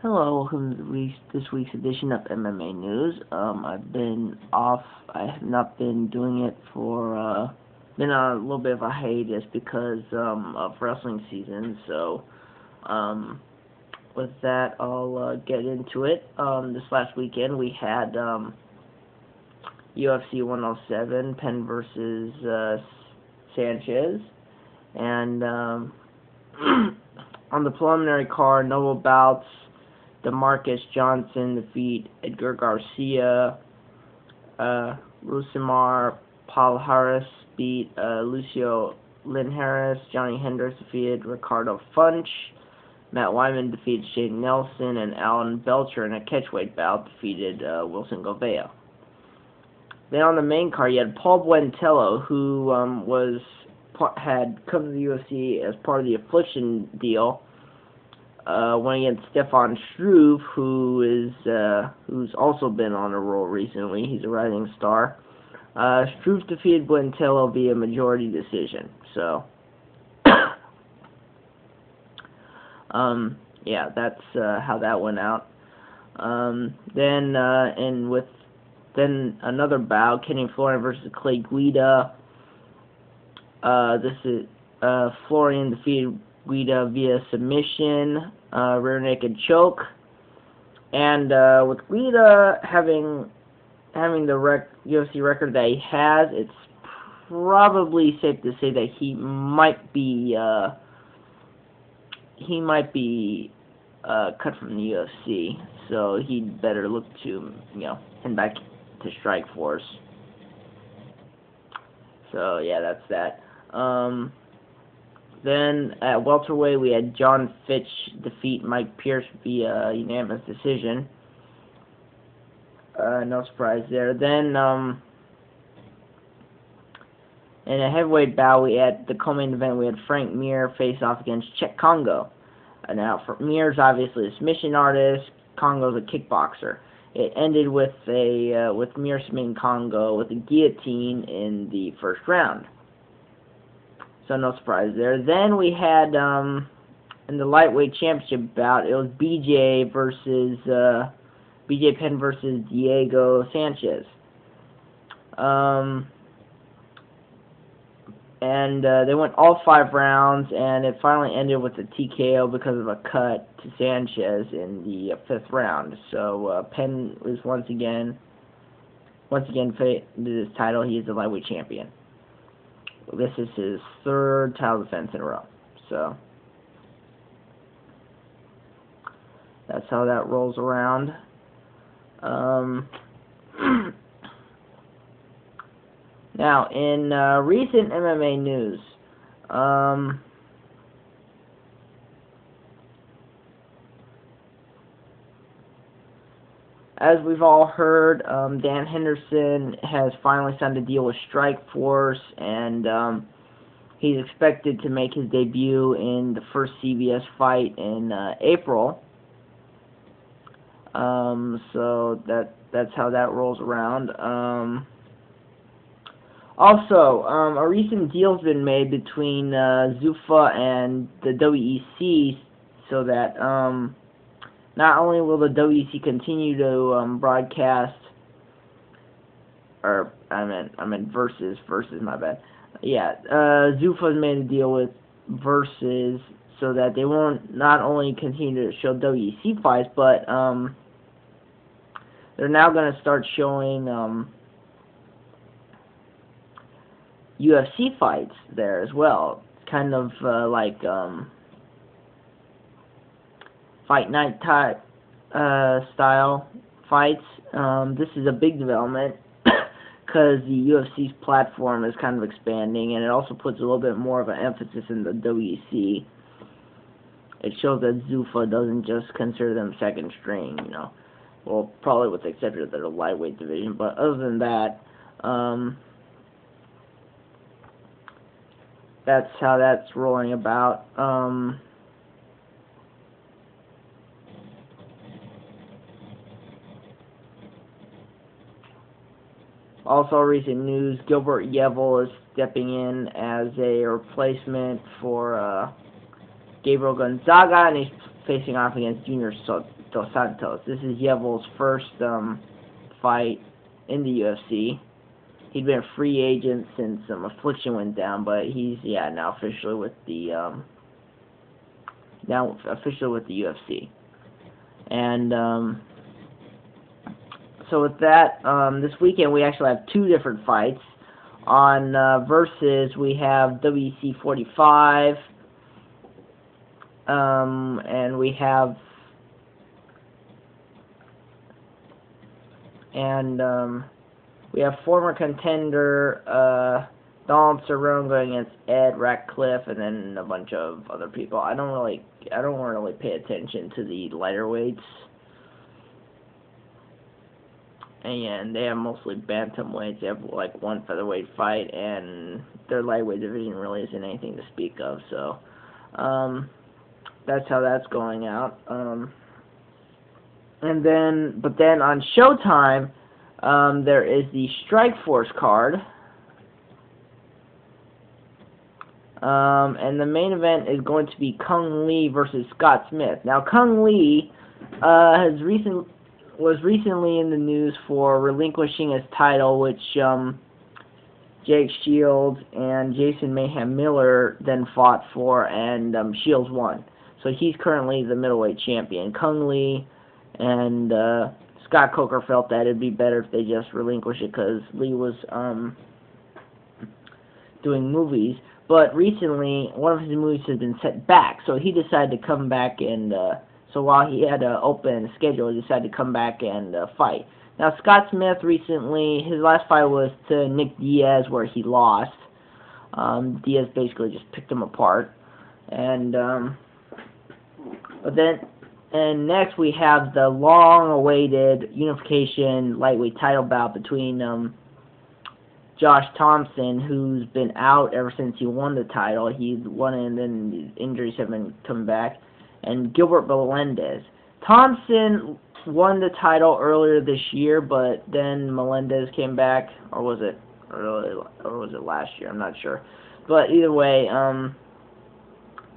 Hello, welcome to this week's edition of MMA News. I've been off. I have not been doing it for, been on a little bit of a hiatus because, of wrestling season. So, with that, I'll, get into it. This last weekend we had, UFC 107, Penn versus, Sanchez. And, on the preliminary card, Noble bouts, DeMarcus Johnson defeat Edgar Garcia. Rusimar Palhares beat Lucio Lin-Harris. Johnny Hendricks defeated Ricardo Funch. Matt Wyman defeated Shane Nelson, and Alan Belcher in a catchweight bout defeated Wilson Govea. Then on the main card, you had Paul Buentello, who had come to the UFC as part of the Affliction deal. Went against Stefan Struve, who's also been on a roll recently. He's a rising star. Struve defeated Buentello via majority decision. So, yeah, that's how that went out. Then another bout, Kenny Florian versus Clay Guida. This is Florian defeated Guida via submission, rear naked choke, and with Guida having the UFC record that he has, it's probably safe to say that he might be cut from the UFC. So he'd better look to head back to Strikeforce. So yeah, that's that. Then at welterweight, we had John Fitch defeat Mike Pierce via unanimous decision. No surprise there. Then in a heavyweight bout, we had the co-main event. We had Frank Mir face off against Czech Congo. Now, Mir's obviously a submission artist. Congo's a kickboxer. It ended with Mir submitting Congo with a guillotine in the first round. So no surprise there. Then we had in the lightweight championship bout, it was BJ Penn versus Diego Sanchez. And they went all 5 rounds, and it finally ended with a TKO because of a cut to Sanchez in the 5th round. So Penn was once again defended his title. He is the lightweight champion. This is his 3rd title defense in a row. So that's how that rolls around. Now, in recent MMA news, as we've all heard, Dan Henderson has finally signed a deal with Strikeforce, and he's expected to make his debut in the first CBS fight in April. So that's how that rolls around. Also, a recent deal's been made between Zuffa and the WEC, so that not only will the WEC continue to broadcast, or I meant Versus, my bad. Yeah, Zuffa's made a deal with Versus so that they won't not only continue to show WEC fights, but they're now going to start showing UFC fights there as well. Kind of like fight night type style fights. This is a big development because the UFC's platform is kind of expanding, and it also puts a little bit more of an emphasis in the WEC. It shows that Zuffa doesn't just consider them second string, well, probably with the exception of their lightweight division, but other than that, that's how that's rolling about. Also, recent news, Gilbert Yvel is stepping in as a replacement for Gabriel Gonzaga, and he's facing off against Junior dos Santos. This is Yevil's first fight in the UFC. He'd been a free agent since Affliction went down, but he's now officially with the UFC. And so with that, this weekend we actually have two different fights. On Versus, we have WEC 45, and we have former contender Donald Cerrone going against Ed Ratcliffe, and then a bunch of other people. I don't really pay attention to the lighter weights, and they have mostly bantamweights. They have like one featherweight fight, and their lightweight division really isn't anything to speak of. So that's how that's going out. But then on Showtime, there is the Strikeforce card. And the main event is going to be Kung Lee versus Scott Smith. Now, Kung Lee was recently in the news for relinquishing his title, which Jake Shields and Jason Mayhem Miller then fought for, and Shields won. So he's currently the middleweight champion. Kung Lee and Scott Coker felt that it'd be better if they just relinquish it because Lee was doing movies. But recently, one of his movies has been set back, so he decided to come back and, so while he had an open schedule, he decided to come back and fight. Now, Scott Smith recently, his last fight was to Nick Diaz, where he lost. Diaz basically just picked him apart. And, and next we have the long-awaited unification lightweight title bout between Josh Thompson, who's been out ever since he won the title. He won it, and then his injuries have been coming back. And Gilbert Melendez. Thompson won the title earlier this year, but then Melendez came back, or was it last year? I'm not sure. But either way,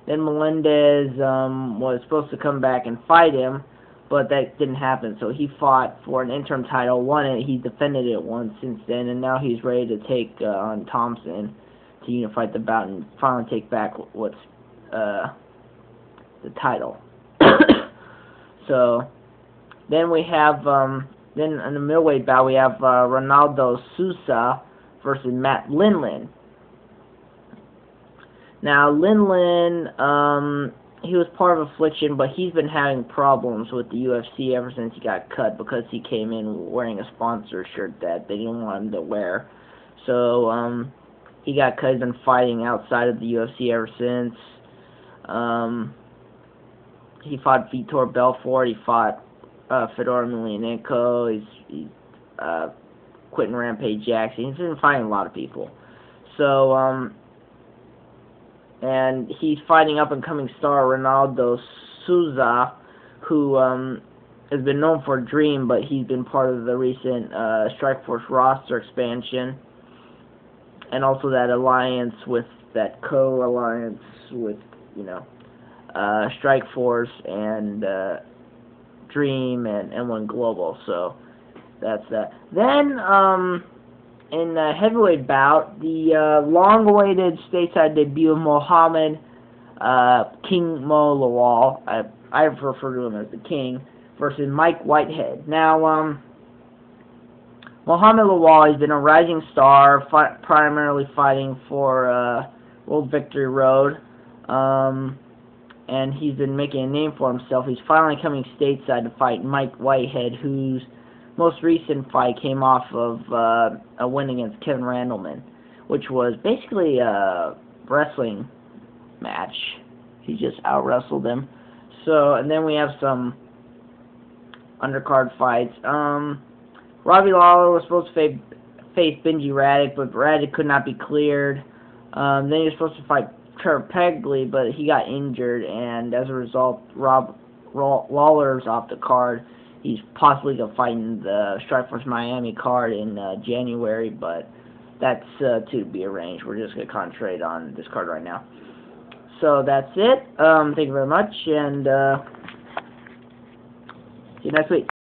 then Melendez was supposed to come back and fight him, but that didn't happen. So he fought for an interim title, won it. He defended it once since then, and now he's ready to take on Thompson to unify the bout and finally take back what's the title. So then we have then in the middleweight bout we have Ronaldo Sousa versus Matt Lindland. Now Lindland, he was part of Affliction, but he's been having problems with the UFC ever since he got cut because he came in wearing a sponsor shirt that they didn't want him to wear. So he got cut. He's been fighting outside of the UFC ever since. He fought Vitor Belfort. He fought Fedor Emelianenko. He's quitting Rampage Jackson. He's been fighting a lot of people. So and he's fighting up-and-coming star Ronaldo Sousa, who has been known for Dream, but he's been part of the recent Strikeforce roster expansion, and also that alliance with that co-alliance with Strikeforce and Dream and M1 Global. So that's that. Then in the heavyweight bout, the long-awaited stateside debut of Mohammed King Mo Lawal, I refer to him as the King, versus Mike Whitehead. Now, Mohammed Lawal has been a rising star, primarily fighting for World Victory Road, and he's been making a name for himself. He's finally coming stateside to fight Mike Whitehead, whose most recent fight came off of a win against Kevin Randleman, which was basically a wrestling match. He just out-wrestled him. So, and then we have some undercard fights. Robbie Lawler was supposed to face Benji Raddick, but Raddick could not be cleared. Then he was supposed to fight Trevor Pegley, but he got injured, and as a result, Lawler's off the card. He's possibly going to fight in the Strikeforce Miami card in January, but that's to be arranged. We're just going to concentrate on this card right now. So that's it. Thank you very much, and See you next week.